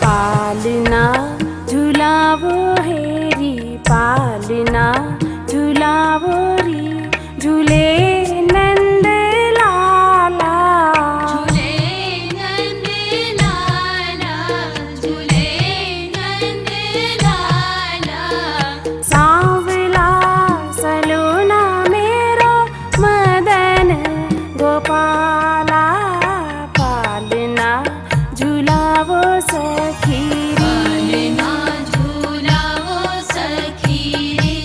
पालना झुलावो हेरी, पालना झुलावो री, झूले नंद लाला, झूले नंद लाला, झूले नंद लाला। सांवला सलोना मेरो मदन गोपाला, पालना झुलावो सखी री। पालना झुलावो सखी रे।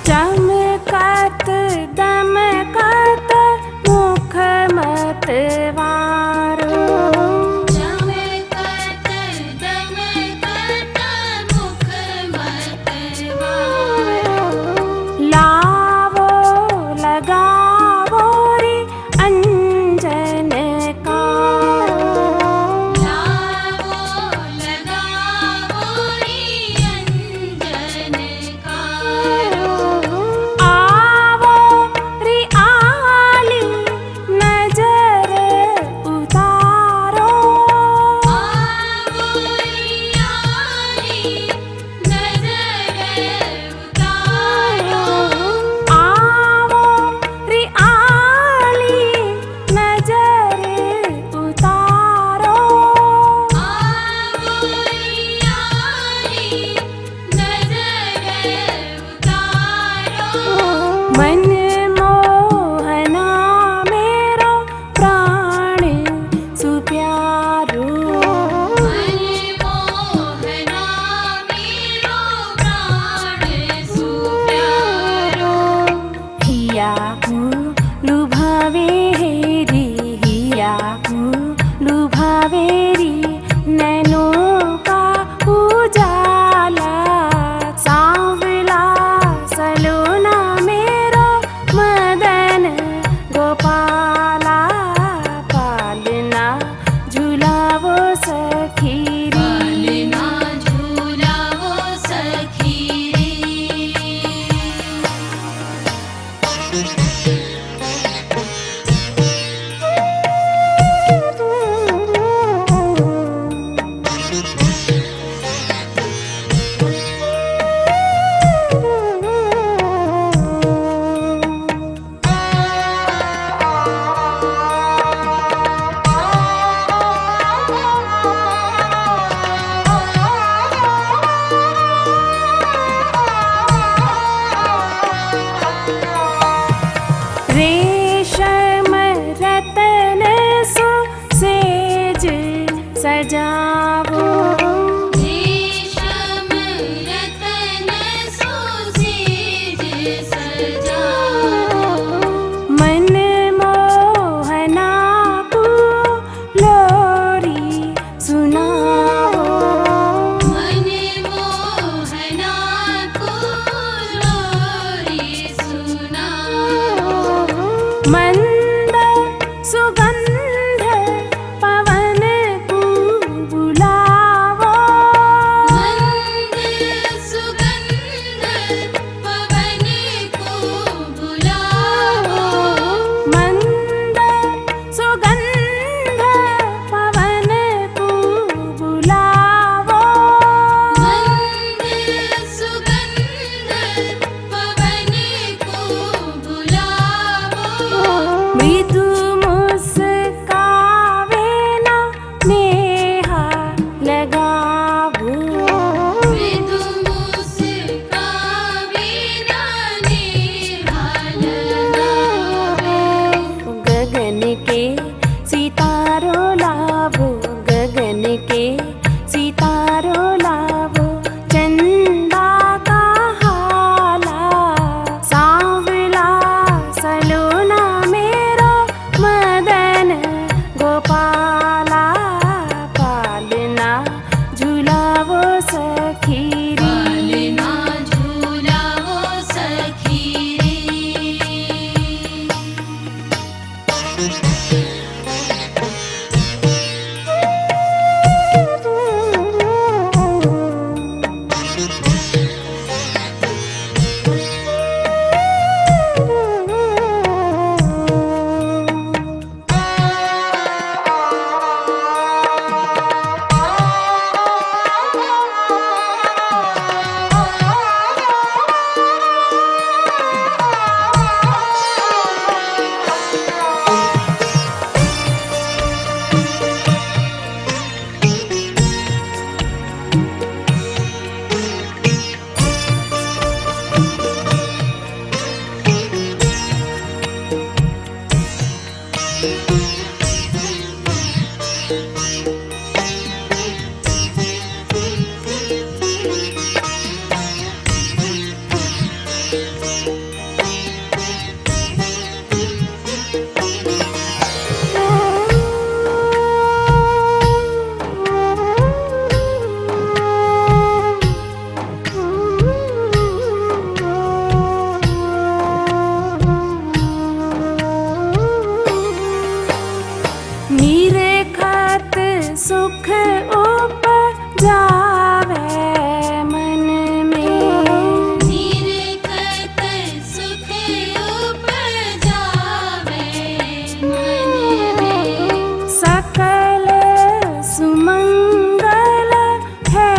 चमकत दमकत मुख मतवारो, चमकत दमकत मुख मतवारो। लावो लगावो रे अंजन कारो, लावो लगावो रे अंजन कारो। आवो रे आली नजर उतारो, आवो रे आली नजर उतारो। आवो रे आली नजर उतारो, आवो रे आली नजर उतारो। मन मोहना मेरो प्राण सुप्यारो, मन मोहना मेरो प्राण सुप्यारो। हिया को लुभावे हेरी, हिया को लुभावे री, नैनों का उजाला, सांवला सलोना मेरो मदन गोपाला, पालना झुलावो सखी री। पालना झुलावो सखी रे। रेशम रतन सो सेज सजावो, रेशम रतन सुसेज सजावो। मन मोहना को लोरी सुनावो, मन मोहना को लोरी सुनावो। मंद सुगंध पवन को बुलावो, मंद सुगंध पवन को बुलावो। मंद सुगंध मृदु मुस्कावे ना नेहा लगावो मृदु मुस्कावे ना नेहा लगावे गगन के सितारों लावो गगन के सितारों लावो चंदा का हाला सांवला सलोना मेरो मदन गोपाला पालना झूलावो सखी रे पालना झूलावो सखी निरखत सुख उपजावे मन में निरखत सुख उपजावे मन में सकल सुमंगल है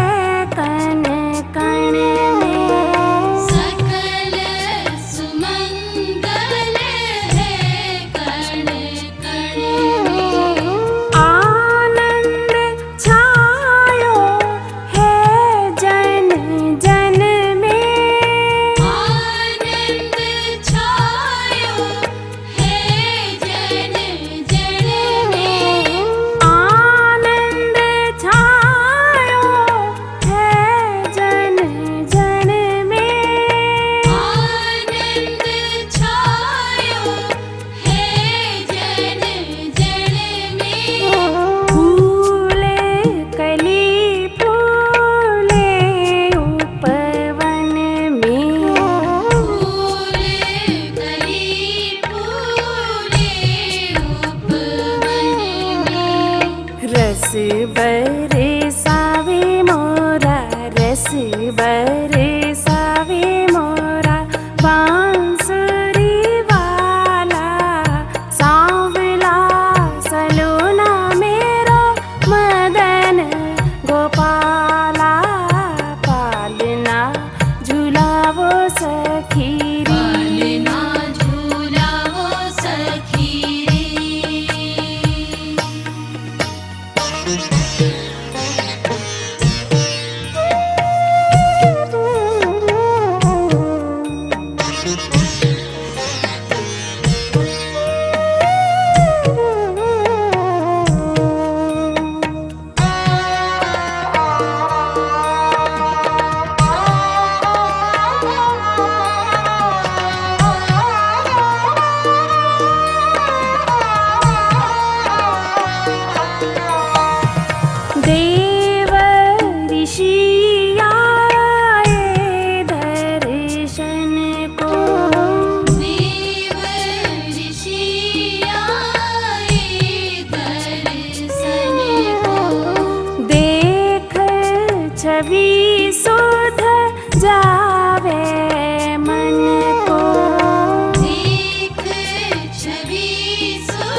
कण कण में सकल सुमंगल है कण कण में आनंद छायो है जन जन में आनंद छायो है जन जन में आनंद छायो है जन जन में आनंद छायो है जन जन में फूले कली फूले उपवन में फूल कली फूले उपवन में रस बरसावे मोरा रस बरसावे मोरा बांसुरी वाला सांवला सलोना मेरो मदन गोपाला पालना झूलावो सखी रे पालना झूलावो सखी देव ऋषि आए दर्शन को देव ऋषि आए दर्शन को देख छवि सुध जावे मन को देख छवि सो